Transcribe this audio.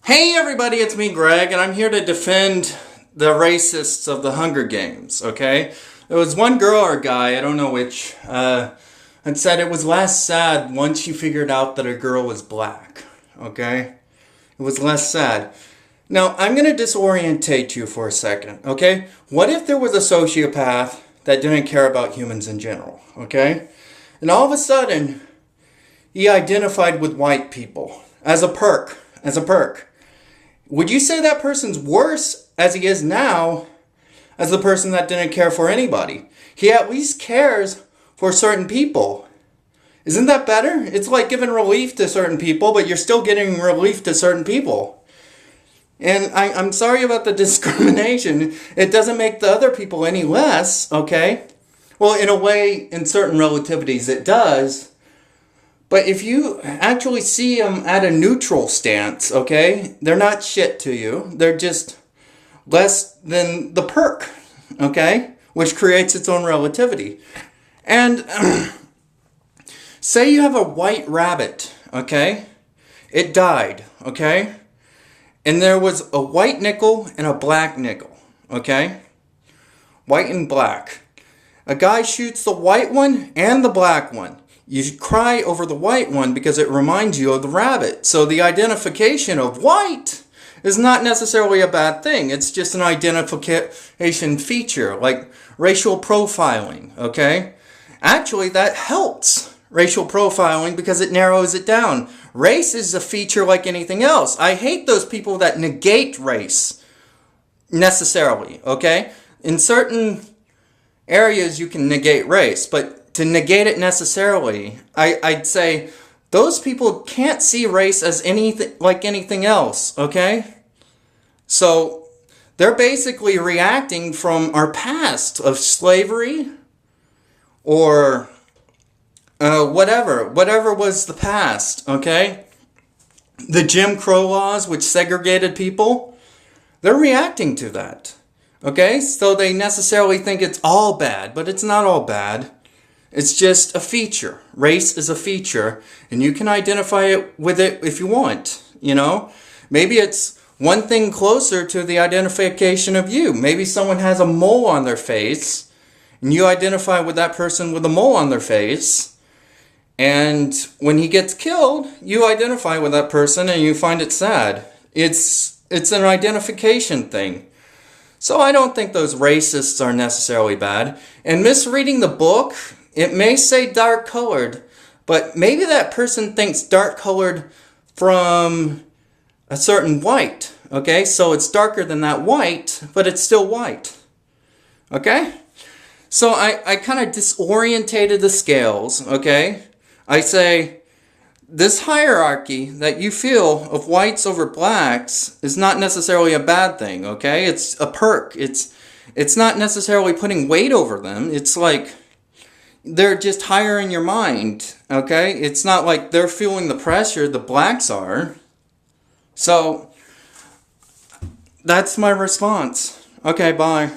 Hey everybody, it's me Greg, and I'm here to defend the racists of the Hunger Games, okay? There was one girl or guy, I don't know which, had said it was less sad once you figured out that a girl was black, okay? It was less sad. Now, I'm going to disorientate you for a second, okay? What if there was a sociopath that didn't care about humans in general, okay? And all of a sudden, he identified with white people as a perk. Would you say that person's worse as he is now as the person that didn't care for anybody? He at least cares for certain people. Isn't that better? It's like giving relief to certain people, but you're still getting relief to certain people. And I'm sorry about the discrimination. It doesn't make the other people any less, okay? Well, in a way, in certain relativities, it does. But if you actually see them at a neutral stance, okay, they're not shit to you. They're just less than the perk, okay, which creates its own relativity. And say you have a white rabbit, okay, it died, okay, and there was a white nickel and a black nickel, okay, white and black. A guy shoots the white one and the black one. You should cry over the white one because it reminds you of the rabbit. So the identification of white is not necessarily a bad thing. It's just an identification feature, like racial profiling, okay? Actually, that helps racial profiling because it narrows it down. Race is a feature like anything else. I hate those people that negate race necessarily, okay? In certain areas you can negate race, but to negate it necessarily, I'd say those people can't see race as anything like anything else, okay? So they're basically reacting from our past of slavery or whatever was the past, okay? The Jim Crow laws, which segregated people, they're reacting to that, okay? So they necessarily think it's all bad, but it's not all bad. It's just a feature. Race is a feature, and you can identify it with it if you want, you know? Maybe it's one thing closer to the identification of you. Maybe someone has a mole on their face, and you identify with that person with a mole on their face, and when he gets killed, you identify with that person and you find it sad. It's an identification thing. So I don't think those racists are necessarily bad. And misreading the book, it may say dark colored, but maybe that person thinks dark colored from a certain white, okay? So it's darker than that white, but it's still white, okay? So I kind of disorientated the scales, okay? I say this hierarchy that you feel of whites over blacks is not necessarily a bad thing, okay? It's a perk. It's not necessarily putting weight over them. It's like they're just higher in your mind, okay? It's not like they're feeling the pressure, the blacks are. So, that's my response. Okay, bye.